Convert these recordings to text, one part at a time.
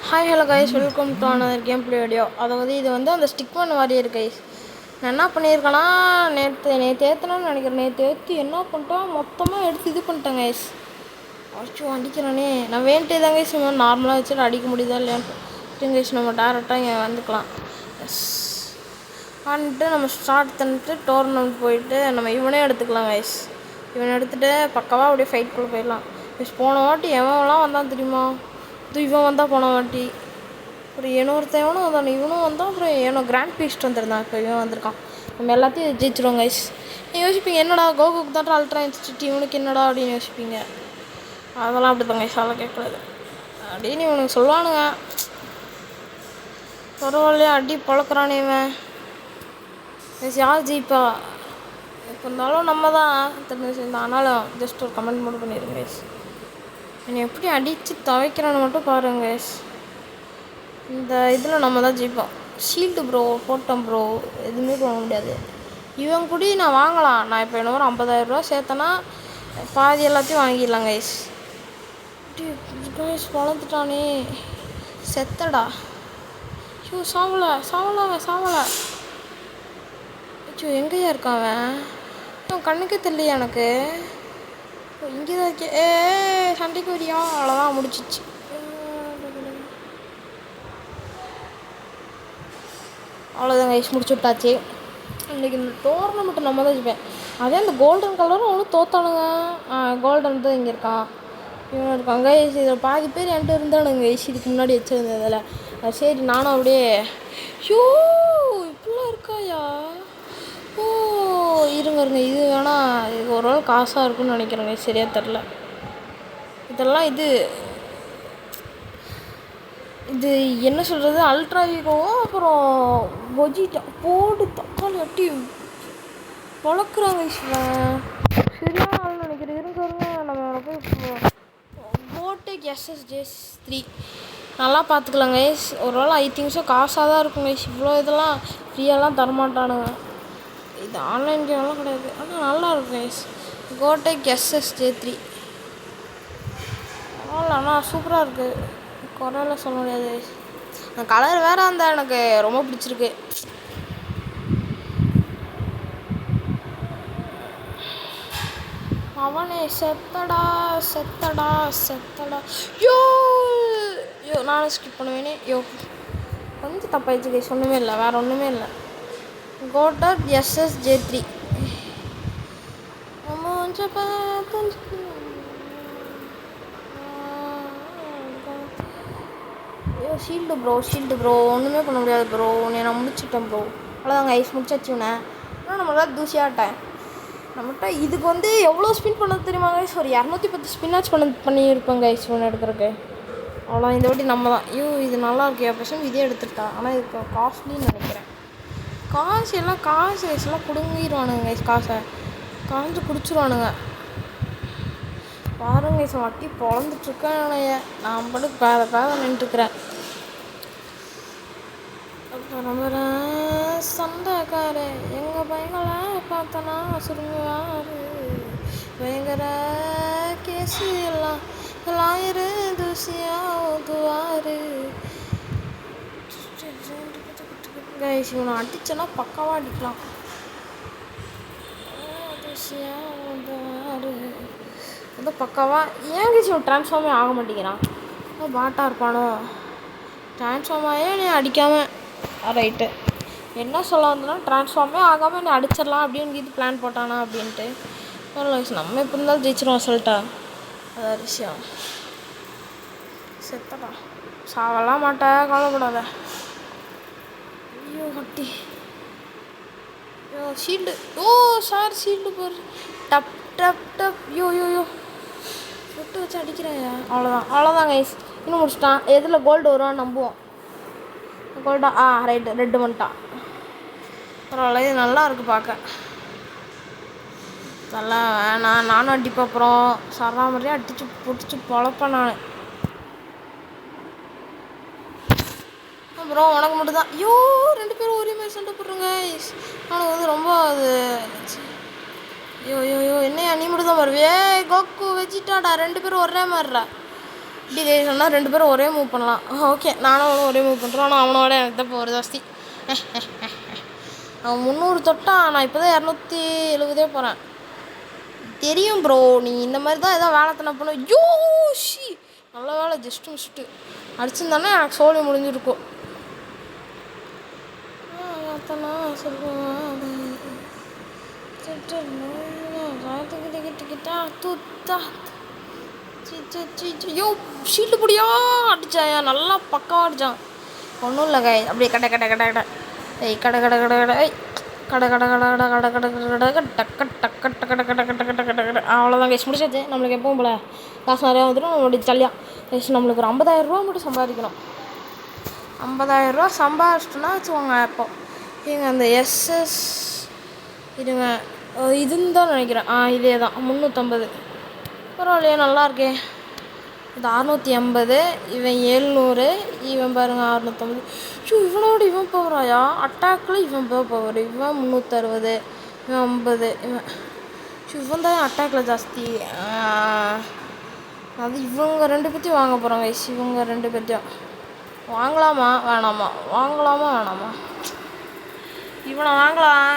Hi hello guys, welcome to another game play video. அதாவது இது வந்து அந்த ஸ்டிக்மேன் வாரியர் கைஸ். நான் என்ன பண்ணியிருக்கேன்னா, நேற்று ஏற்றணும்னு நினைக்கிறேன். நேற்று ஏற்றி என்ன பண்ணிட்டேன், மொத்தமாக எடுத்து இது பண்ணிட்டேன் கைஸ். அடிச்சு அடிக்கிறானே, நான் வேண்ட்டே தான் கைஸ். நார்மலாக வச்சுட்டு அடிக்க முடியுதா இல்லையான்னு கைஸ். நம்ம டேரெக்டாக இங்கே வந்துக்கலாம். எஸ் வந்துட்டு நம்ம ஸ்டார்ட் பண்ணிட்டு டோர்னமெண்ட் போயிட்டு நம்ம இவனே எடுத்துக்கலாம் கைஸ். இவனை எடுத்துகிட்டு பக்கவாக அப்படியே ஃபைட்குள்ளே போயிடலாம் கைஸ். போன வாட்டி எவன்லாம் வந்தான் தெரியுமா? இவன் வந்தால் போன வாட்டி ஒரு இன்னொருத்தவனும் வந்தான், இவனும் வந்தான். அப்புறம் ஏனோ கிராண்ட் பீஸ்ட் வந்துருந்தான். இப்போ இவன் வந்திருக்கான். நம்ம எல்லாத்தையும் ஜெயிச்சிருவோம் கைஸ். நீங்கள் யோசிப்பீங்க, என்னடா கோகுக்கு தான் அல்ட்ரா இன்ஸ்டியூட், இவனுக்கு என்னடா அப்படின்னு யோசிப்பீங்க. அதெல்லாம் அப்படி தான் கைஸ், அதெல்லாம் கேட்கக்கூடாது அப்படின்னு இவனுக்கு சொல்லுவானுங்க. பரவாயில்லையா, அடி பழக்கிறானே இவன் கைஸ். யார் ஜெயிப்பா? இப்போ இருந்தாலும் நம்ம தான் தெரிஞ்சு. ஆனாலும் ஜஸ்ட் ஒரு கமெண்ட் மட்டும் பண்ணிடுங்க கைஸ். என்னை எப்படி அடித்து துவைக்கிறான்னு மட்டும் பாருங்க கைஸ். இந்த இதில் நம்ம தான் ஜெயிப்போம். ஷீல்டு ப்ரோ போட்டோம் ப்ரோ, எதுவுமே பண்ண முடியாது. இவன் கூட நான் வாங்கலாம். நான் இப்போ என்ன ஒரு 50,000 சேர்த்தனா பாதி எல்லாத்தையும் வாங்கிடலாம் கைஸ். கைஸ் வளர்ந்துட்டானே, செத்தடா. ஐயோ சாவலை சாவலை. ஐயோ எங்கேயா இருக்கான் அவன்? கண்ணுக்கே தெரியலையா எனக்கு. இங்கே தான் இருக்கே. சண்டைக்கு வரியா? அவ்வளோதான், முடிச்சிச்சு. அவ்வளோதான் கைஸ், முடிச்சு விட்டாச்சு. இன்றைக்கி இந்த டோர்னமெண்ட்டு நம்ம தான் ஜெயிப்பேன். அதே அந்த கோல்டன் கலரும் அவனும் தோத்தானுங்க. கோல்டன் தான் இங்கே இருக்கான், இவன் இருக்கான் கைஸ். இதில் பாதி பேர் என்கிட்ட இருந்தானுங்க கைஸ், இதுக்கு முன்னாடி வச்சுருந்ததில். சரி நானும் அப்படியே ஷூ இப்படிலாம் இருக்காயா? ஓ இருங்க இது வேணால் இது ஓரளவு காசாக இருக்குன்னு நினைக்கிறேங்க, சரியாக தெரில. இதெல்லாம் இது என்ன சொல்கிறது, அல்ட்ரா ஹீரோவும் அப்புறம் பொஜிட்டா போட்டு தக்காளி அட்டி வளர்க்குறாங்க. சரியான ஆள் நினைக்கிறேன். இருங்க நம்ம போய் கோடெக் SSJ3 நல்லா பார்த்துக்கலாங்க கைஸ். ஒரு வேளை ஐ திங்க்ஸோ காசாக தான் இருக்கும் கைஸ். இவ்வளோ இதெல்லாம் ஃப்ரீயெல்லாம் தரமாட்டானுங்க. இது ஆன்லைன் கேம்லாம் கிடையாது, ஆனால் நல்லா இருக்கும் கைஸ். கோடெக் SSJ3 ஆனால் சூப்பராக இருக்குது, குறையில சொல்ல முடியாது கைஸ். அந்த கலர் வேறு அந்த எனக்கு ரொம்ப பிடிச்சிருக்கு. அவனே செத்தடா. யோ நானும் ஸ்கிப் பண்ணுவேனே. கொஞ்சம் தப்பாயிடுச்சு கைஸ், ஒன்றுமே இல்லை, வேறு ஒன்றுமே இல்லை. கோடெக் SSJ3 ஷீல்டு ப்ரோ ஒன்றுமே பண்ண முடியாது ப்ரோ. நான் முடிச்சுட்டேன் ப்ரோ, அவ்வளோதாங்க ஐஸ் முடிச்சாச்சுண்ணே. ஆனால் நம்மளால் தூசியாட்டேன். நம்மகிட்ட இதுக்கு வந்து எவ்வளோ ஸ்பின் பண்ணது தெரியுமா கைஸ்? ஒரு 210 ஸ்பின்னாச் பண்ணியிருப்பேன் கைஸ் ஒன்று எடுக்கிறதுக்கு. அவ்வளோ இந்த வாட்டி நம்ம தான். இது நல்லா இருக்கு, எப்போ இதே எடுத்துட்டா. ஆனால் இதுக்கு காஸ்ட்லின்னு நினைக்கிறேன். காசு கைஸ்லாம் பிடுங்கிடுவானுங்க கைஸ். காசு குடிச்சிருவானுங்க பாருங்க கைஸ். வட்டி பொழந்துட்டுருக்கேன். நான் பாட்டுக்கு பேர நின்றுட்டுருக்கிறேன். அப்புறம் சண்டைக்கார எங்கள் பையங்களை பார்த்தனா சுருங்குவார். பயங்கர கேசு எல்லாம் தூசியாக ஊதுவார் கைஸ். இவனை அடிச்சேன்னா பக்காவாக அடிக்கலாம். தூசியாக ஊதுவார் வந்து பக்காவாக. ஏன் கைஸ் இவன் ட்ரான்ஸ்ஃபார்மே ஆக மாட்டேங்கிறான்? பாட்டாக இருப்பானோ? ட்ரான்ஸ்ஃபார்ம் ஆகி நீ அடிக்காமல் ரைட்டு. என்ன சொல்ல வந்தோன்னா, ட்ரான்ஸ்ஃபார்மே ஆகாமல் நீ அடிச்சிடலாம் அப்படின்னு இது பிளான் போட்டானா அப்படின்ட்டு. நம்ம எப்படி இருந்தாலும் ஜெயிச்சிருவோம் சொல்லிட்டா. அது விஷயம். செத்தடா, சாவலாம் மாட்டேன், கவலைப்படாத. ஐயோ கட்டி ஷீல்டு. சார் ஷீல்டு பாரு. டப் யோ விட்டு வச்சு அடிக்கிறாயா? அவ்வளோதான் கைஸ், இன்னும் முடிச்சிட்டான். எதில் கோல்டு வருவான்னு நம்புவோம். கோல்டா? ரைட்டு, ரெட்டு வந்துட்டான். பரவாயில்ல, இது நல்லா இருக்குது பார்க்க. நல்லா வேணாம், நானும் அடிப்பேன். அப்புறம் சராமரியாக அடித்து பிடிச்சி பொழப்பேன் நான். அப்புறம் உனக்கு மட்டும்தான். 2 பேரும் ஒரே மாதிரி சண்டை போடுறோங்க கைஸ். அவனுக்கு வந்து ரொம்ப அது என்னையா நீ மட்டும் தான் வருவே? கோகு வெஜிட்டாடா, 2 பேரும் ஒரே மாதிரிடா. இப்படி கைஸ் சொன்னால் 2 பேரும் ஒரே மூவ் பண்ணலாம். ஓகே நானும் அவனும் ஒரே மூவ் பண்ணுறோம். ஆனால் அவனோட எனக்கு தான் இப்போ ஒரு ஜாஸ்தி. அவன் 300 தொட்டான். நான் இப்போ தான் 270 போகிறேன். தெரியும் ப்ரோ, நீ இந்த மாதிரி தான் ஏதோ வேலை தானே பண்ண. யோஷி நல்ல வேலை, ஜஸ்ட்டு மிஸ்ட்டு அடிச்சிருந்தானே எனக்கு சோழி முடிஞ்சிருக்கும். ஐயோ ஷீல்டு பிடியா அடிச்சாயா, நல்லா பக்காவாக அடித்தான். ஒன்றும் இல்லை காய், அப்படியே கடை கடை கடை கடை ஏய் கடை கடை கடை கடை ஏய் கடை கடை கடை கடை கடை கடை கடை கடை டக்கு டக்கு டக்கு டக்கு டக்கு டக்கு டக்கு டக்கு அவ்வளோதான் கைஸ், முடிச்சாச்சு. நம்மளுக்கு எப்பவும் போல காசு நிறையா வந்துடும். நம்மளுடைய ஜல்லியாக கைஸ் நம்மளுக்கு ஒரு 50,000 மட்டும் சம்பாதிக்கணும். 50,000 சம்பாதிச்சிட்டோன்னா வச்சுக்கோங்க. இப்போ இங்கே அந்த எஸ்எஸ் இதுங்க இதுன்னு தான் நினைக்கிறேன். இதே தான் 350. பரவாயில்லையே நல்லா இருக்கே. இது 650, இவன் 700, இவன் பாருங்கள் 650. ஷூ இவனோட இவன் பவராயா, அட்டாக்கில் இவன் பவர். இவன் 360, இவன் 50. இவன் ஷூ இவன் தான் அட்டாக்கில் ஜாஸ்தி. அது இவங்க 2 பேர்த்தையும் வாங்க போகிறாங்க. இவங்க 2 பேர்த்தையும் வாங்கலாமா வேணாமா, வாங்கலாமா வேணாமா, இவனை வாங்கலாம்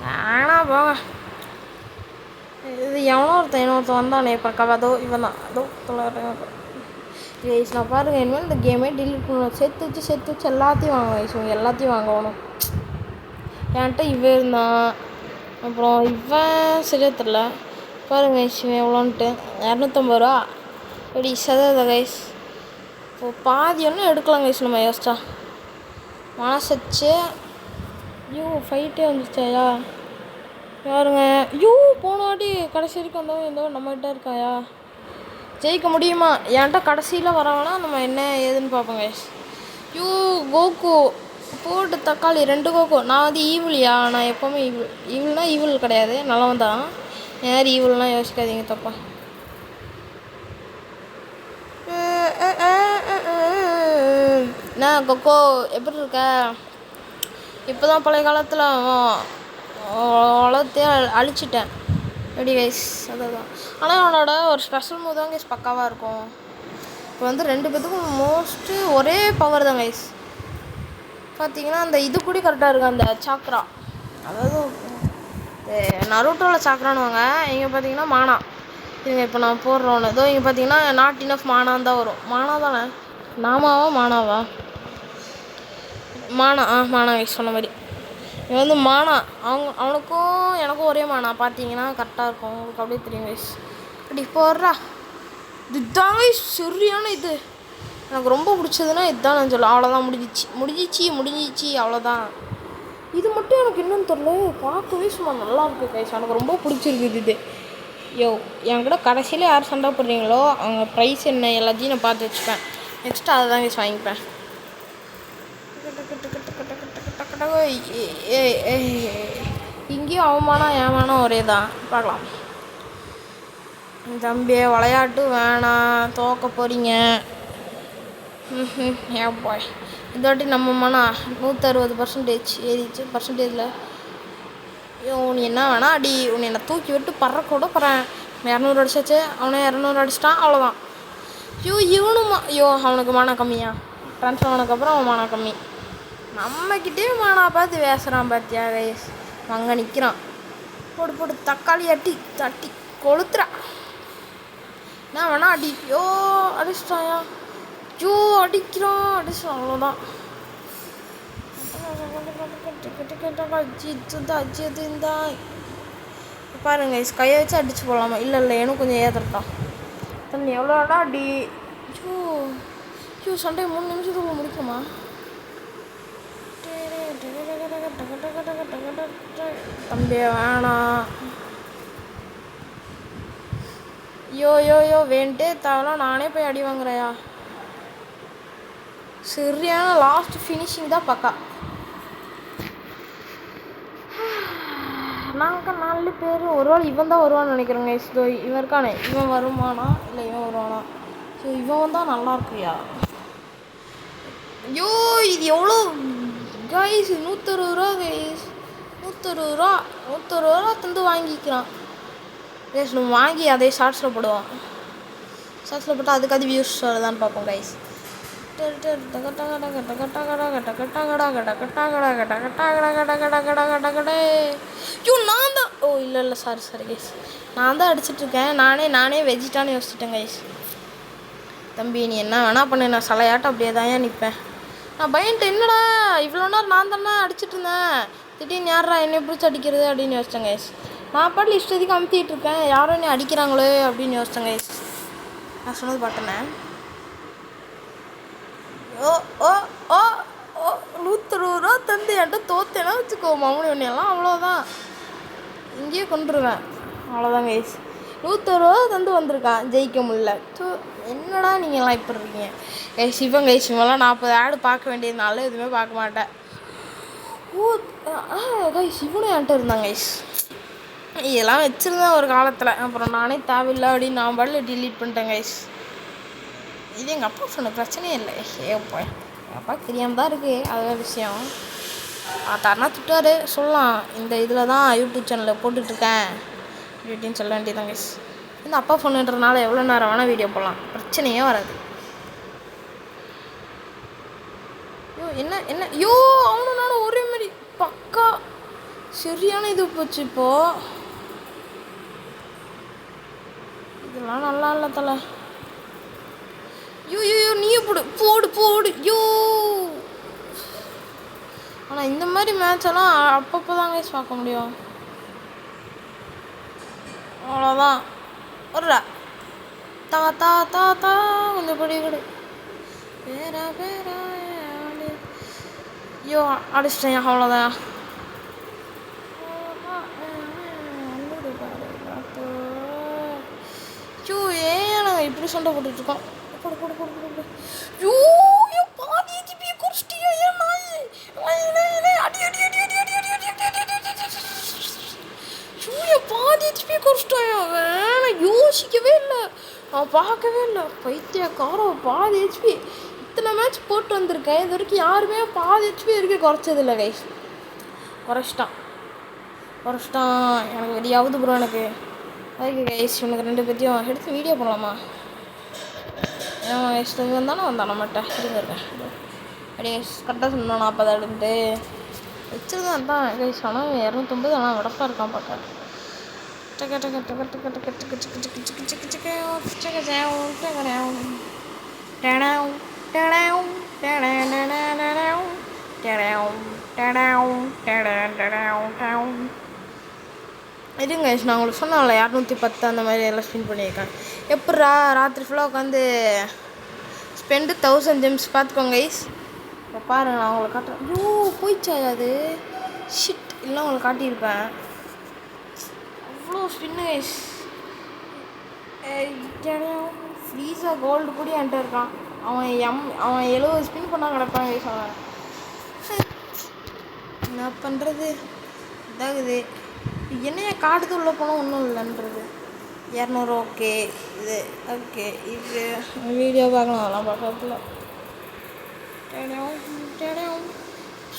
வேணாம் போங்க. இது எவனோ ஒருத்தன் வந்தானே பக்காவா, அதோ இவன் தான். அதோ 900 கைஸ். நான் பாருங்கள் இனிமேல் இந்த கேமே டிலீட் பண்ணணும். சேர்த்து வச்சு எல்லாத்தையும் வாங்க கைஸ். இவங்க எல்லாத்தையும் வாங்கணும். என்கிட்ட இவன் இருந்தான், அப்புறம் இவன் சரியாக தெரில பாருங்க கைஸ். இவன் எவ்வளோன்ட்டு 250 ரூபா எப்படி சதவீத கைஸ். இப்போ பாதி ஒன்றும் எடுக்கலாம் கைஸ் நம்ம யோசிச்சா. மனசச்சு ஃபைட்டே வந்துச்சாயா யாருங்க. போன வாட்டி கடைசி வரைக்கும் வந்தவன் இந்த நம்மகிட்ட இருக்காயா. ஜெயிக்க முடியுமா? என்கிட்ட கடைசியில் வரவனா நம்ம என்ன ஏதுன்னு பார்ப்போம் கைஸ். கோகு போட்டு தக்காளி 2 கோகு. நான் வந்து ஈவிலியா, நான் எப்போவுமே ஈவில்னா ஈவில் கிடையாது, நல்லவன் தான். யார் ஈவில்னால் யோசிக்காதீங்க தப்பா. நான் கொக்கோ எப்படி இருக்க? இப்போ தான் பழைய காலத்தில் வளர்த்தே அழிச்சிட்டேன் எப்படி கைஸ். அதுதான். ஆனால் அவனோட ஒரு ஸ்பெஷல் மூவ் தான் கைஸ் பக்காவாக இருக்கும். இப்போ வந்து 2 பேத்துக்கும் மோஸ்ட்டு ஒரே பவர் தான் கைஸ். பார்த்தீங்கன்னா அந்த இது கூட கரெக்டாக இருக்கும், அந்த சாக்ரா. அதாவது நருட்டோவில் சாக்ரானுவாங்க. இங்கே பார்த்தீங்கன்னா மானா. இதுங்க இப்போ நான் போடுறோன்னு ஏதோ இங்கே பார்த்தீங்கன்னா நாட் இனஃப் மானான்னு தான் வரும். மானா தானே, நாமாவா மானாவா, மானா மானா கைஸ் சொன்ன மாதிரி. இது வந்து மானா. அவனுக்கும் எனக்கும் ஒரே மானா. பார்த்தீங்கன்னா கரெக்டாக இருக்கும், உங்களுக்கு அப்படியே தெரியும் கைஸ். அப்படி போடுறா இதுதான் கைஸ் சரியான இது. எனக்கு ரொம்ப பிடிச்சதுன்னா இதுதான் நான் சொல்லுவேன். அவ்வளோதான், முடிஞ்சிச்சு அவ்வளோதான். இது மட்டும் எனக்கு இன்னும் தெரியல, பார்க்கவே சும்மா நல்லா இருக்குது கைஸ். எனக்கு ரொம்ப பிடிச்சிருக்குது இது. என்கிட்ட கடைசியில் யார் சண்டை போடுறீங்களோ அவங்க ப்ரைஸ் என்ன எல்லாத்தையும் நான் பார்த்து வச்சுப்பேன். நெக்ஸ்ட்டு அதை தான் கைஸ் வாங்கிப்பேன். இங்கேயும் அவமானம் ஏமானம் ஒரே தான். பார்க்கலாம். தம்பியை விளையாட்டு வேணாம், தோக்க போகிறீங்க. பாய் இந்த வாட்டி நம்ம மனா 160% ஏறிச்சு. பர்சன்டேஜில் நீ என்ன வேணா அடி, உன்னை என்னை தூக்கி விட்டு பறக்கூட போகிறேன். 200 அடிச்சாச்சு, அவனே 200 அடிச்சிட்டான், அவ்வளோதான். இவனுமா அவனுக்கு மானா கம்மியா, ட்ரான்ஸ்ஃபர் ஆனதுக்கப்புறம் அவன் மானா கம்மி. நம்மக்கிட்டே மானா பார்த்து பேசுகிறான் பார்த்தியா கைஸ். அங்கே நிற்கிறான், போட்டு தக்காளி தட்டி கொளுத்துறா. என்ன வேணா அடி. அடிச்சிட்டாயா, அடிச்சிட்டான் அவ்வளோதான். பாருங்க கையை வச்சு அடிச்சு போடலாமா? இல்லை எனக்கு கொஞ்சம் ஏதட்டான். தண்ணி எவ்வளோடா அடி. சண்டை 3 நிமிஷத்துக்குள்ள முடிக்குமா? தம்பியை வேணாம். வேண்டே தேவலாம், நானே போய் அடி வாங்குறையா. சரியான லாஸ்ட் ஃபினிஷிங் தான் பக்கா. நாங்கள் 4 பேர். ஒரு வேளை இவன் தான் வருவான்னு நினைக்கிறேங்க. இவன் இருக்கானே, இவன் வருமானா இல்லை இவன் வருவானா? இவன் வந்தால் நல்லா இருக்குயா. இது எவ்வளோ கைஸ்? 160 ரூபா கைஸ். 160 ரூபா தந்து வாங்கிக்கிறான் கைஸ். நம்ம வாங்கி அதே ஷார்ட்ஸில் போடுவோம். ஷார்ட்ஸில் போட்டால் அதுக்காவது வியூஸ் வருதான்னு பார்ப்போம் கைஸ். ஐயோ நான் தான், ஓ இல்லை சாரி கைஸ், நான் தான் அடிச்சிட்ருக்கேன். நானே வெஜிட்டான்னு யோசிச்சிட்டேன் கைஸ். தம்பி நீ என்ன வேணா பண்ணு, நான் சலையாட்டம் அப்படியே தான் ஏன் நிற்பேன். நான் பயன்ட்டு என்னடா இவ்வளோ நேரம் நான் தானே அடிச்சிட்டு இருந்தேன், திடீர்னு யாரா என்னை பிடிச்சி அடிக்கிறது அப்படின்னு யோசித்தேன் கைஸ். நான் பாட்டில் இஷ்டத்துக்கு அமுத்திட்டு இருக்கேன், யாரும் என்னை அடிக்கிறாங்களே அப்படின்னு யோசித்தேன் கைஸ். நான் சொன்னது பாட்டேனே. ஓ ஓ ஓ ஓ 120 ரூபா தந்து என்கிட்ட தோத்தேன்னா வச்சுக்கோ மாமூலி ஒன்றையெல்லாம் அவ்வளோதான், இங்கேயே கொண்டுருவேன் அவ்வளோதான் கைஸ். 120 ரூபா தந்து வந்திருக்கான், ஜெயிக்க முடியல. என்னடா நீங்கள்லாம் இப்படி இருக்கீங்க கைஸ். இவன் கைஸ் இவெல்லாம் 40 ஆடு பார்க்க வேண்டியதுனால எதுவுமே பார்க்க மாட்டேன். ஓ கைஸ் இவனும் என்கிட்ட இருந்தாங்க கைஸ். இதெல்லாம் வச்சுருந்தேன் ஒரு காலத்தில், அப்புறம் நானே தேவையில்லை அப்படின்னு நான் பாட்டில் டிலீட் பண்ணிட்டேன் கைஸ். இது எங்கள் அப்பா சொன்ன பிரச்சனையே இல்லை. ஏப்பா எங்கள் அப்பா தெரியாமல் தான் இருக்குது, அதுவே விஷயம். பார்த்தாருனா திட்டுவார், சொல்லலாம் இந்த இதில் தான் யூடியூப் சேனலில் போட்டுட்ருக்கேன் அப்படின்னு சொல்ல வேண்டியதான் கைஸ். இந்த அப்பா ஃபோனுன்றதுனால எவ்வளோ நேரம் வேணால் வீடியோ போடலாம், பிரச்சனையே வராது. யோ என்ன யோ அவனும் நானும் ஒரே மாதிரி பக்கா சரியான இது போச்சு இப்போது. இதெல்லாம் நல்லா இல்லை தலை. யோ நீயே போடு யோ. ஆனால் இந்த மாதிரி மேட்செல்லாம் அப்பப்போ தான் கைஸ் பார்க்க முடியும், அவ்வளோதான். ஒருடா தா கொஞ்சம் படி கொடு பேரா ஐயோ அடிச்சிட்டேன், அவ்வளோதான். ஐயோ ஏன் நாங்கள் இப்படி சண்டை போட்டுட்ருக்கோம். ஐயோ பாதி ஹெச்பியை குறைச்சிட்டியா ஏன் நாய் பாதி ஹெச்பியை குறைச்சிட்டாயா. வேணாம் யோசிக்கவே இல்லை, நான் பார்க்கவே இல்லை. பைத்தியக்காரம் பாதி ஹெச்பி இத்தனை மேட்ச் போட்டு வந்திருக்கேன், இது வரைக்கும் யாருமே பாதி ஹெச்பி வரைக்கும் குறைச்சதில்லை கைஸ். குறைச்சிட்டான் எனக்கு வெளியாகுது ப்ரோ எனக்கு. ஓகே கைஸ் இவனுக்கு 2 பேர்த்தையும் எடுத்து வீடியோ பண்ணலாமா. இஷ்டம் வந்தானே மாட்டேன் இருக்கேன் அப்படியே கரெக்டாக சொன்னான் 40 அடுத்து வச்சுருந்தான் தான் கைஸ். ஆனால் 250 ஆனால் விடப்பாக இருக்கான் பார்க்க. இதுங்க கைஸ் நான் உங்களுக்கு சொன்னால 210 அந்த மாதிரி எல்லாம் ஸ்பெண்ட் பண்ணியிருக்கேன். எப்பட்றா ராத்திரி ஃபுல்லாக உட்காந்து ஸ்பெண்டு 1000 ஜெம்ஸ் பார்த்துக்கோங்க கைஸ். இப்போ பாருங்க நான் உங்களுக்கு காட்டுறேன். ஐயோ போயிடுச்சா அது ஷிட், இல்லை உங்களுக்கு காட்டியிருப்பேன். அவ்வளோ ஸ்பின்னு கைஸ். ஃப்ரீஸாக கோல்டு கூட என்கிட்ட இருக்கான். அவன் 70 ஸ்பின் பண்ணால் கிடப்பான் கைஸ். அவன் என்ன பண்ணுறது இதாகுது. என்னைய காட்டுது உள்ளே போனால் ஒன்றும் இல்லைன்றது. 200 ஓகே இது ஓகே இது வீடியோ பார்க்கலாம், அதெல்லாம் பார்க்கறதுல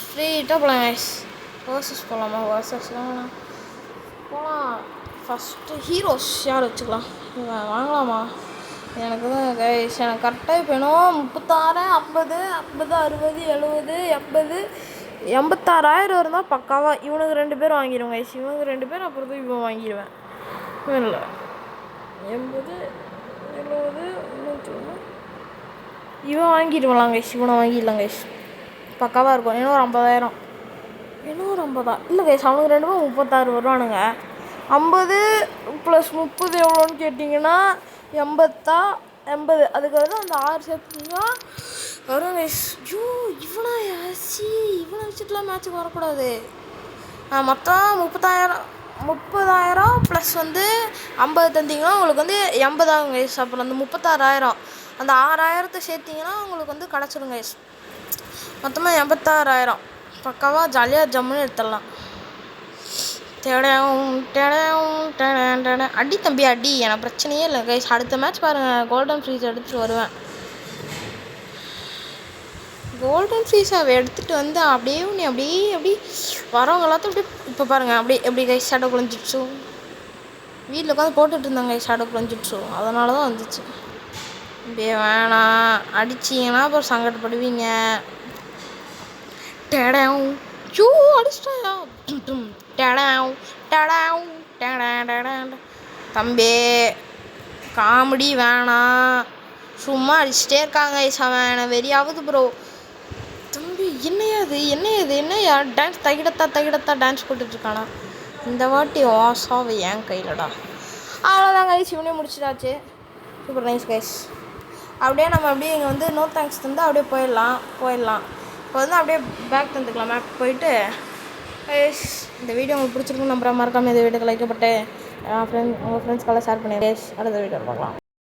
ஸ்ட்ரெயிட்டாக போகலாம் கைஸ். வேர்சஸ் போகலாமா? வேர்சஸ்லாம் போகலாம். ஃபஸ்ட்டு ஹீரோஸ் யார் வச்சுக்கலாம், வாங்கலாமா? எனக்கு தான் கைஸ் எனக்கு கரெக்டாக இப்போ வேணும் 36 50 50 60 70 80 86,000 இருந்தால் பக்காவாக இவனுக்கு 2 பேர் வாங்கிடுவேன் கைஸ். இவனுக்கு 2 பேர் அப்புறம் தான் இவன் வாங்கிடுவேன். இல்லை 80 70 101 இவன் வாங்கிடுவான் கைஸ். இவனை வாங்கிடலாம் கைஸ், பக்காவாக இருக்கும். இன்னும் ஒரு 50,000 இன்னும் ஒரு 50 இல்லை கைஸ். அவனுக்கு 2 பேர் 36 வருவானுங்க. 50 + 30 எவ்வளோன்னு கேட்டிங்கன்னா 80 அதுக்கு வந்து அந்த 6 சேர்த்துனா வரும் கைஸ். ஐயோ இவனை இவனை வச்சுட்டுலாம் மேட்ச்சுக்கு வரக்கூடாது. மொத்தம் 30,000 ப்ளஸ் வந்து 50 தந்திங்கன்னா உங்களுக்கு வந்து 80 ஆகும் கைஸ். அப்புறம் அந்த 36,000 அந்த 6,000 சேர்த்திங்கன்னா உங்களுக்கு வந்து கிடச்சிரும் கைஸ். மொத்தமாக 86,000 பக்காவாக ஜாலியாக ஜம்முன்னு எடுத்துடலாம். அடி தம்பி அடி, எனக்கு பிரச்சனையே இல்லை கைஸ். அடுத்த மேட்ச் பாருங்கள், கோல்டன் ஃப்ரீஸ் எடுத்துகிட்டு வருவேன். கோல்டன் ஃப்ரீஸை எடுத்துகிட்டு வந்து அப்படியே வரவங்க எல்லாத்தையும் அப்படியே இப்போ பாருங்கள் அப்படியே எப்படி கைஸ் ஷேடோ குழஞ்சிடுச்சு. வீட்டில் உட்காந்து போட்டுட்டு இருந்தாங்க கைஸ் ஷேடோ குழஞ்சிடுச்சு, அதனால தான் வந்துச்சு. இப்படியே வேணாம், அடிச்சிங்கன்னா அப்புறம் சங்கடப்படுவீங்க. டேடாவும் ஷூ அடிச்சிட்டாயா டேடாவும் டேடாவும் டேடா தம்பி காமெடி வேணாம், சும்மா அடிச்சுட்டே இருக்காங்க. அவன் வெறியாவது ப்ரோ. தம்பி என்னையா டான்ஸ் தகிடத்தா டான்ஸ் போட்டுட்ருக்கானா? இந்த வாட்டி ஆசாவை என் கையிலடா. அவ்வளோதான் கைஸ், இவனே முடிச்சிடாச்சு. Super nice guys. அப்படியே நம்ம அப்படியே இங்கே வந்து நோ தேங்க்ஸ் தந்து அப்படியே போயிடலாம். இப்போ வந்து அப்படியே பேக் தந்துக்கலாம். மேப் போயிட்டு கைஸ், இந்த வீடியோ உங்களுக்கு பிடிச்சிருக்குன்னு நம்புற மறக்காமல் இந்த வீடியோக்கு லைக் போட்டு உங்கள் ஃப்ரெண்ட்ஸ்க்கெல்லாம் ஷேர் பண்ணி கைஸ். அடுத்த வீடியோ பார்க்கலாம்.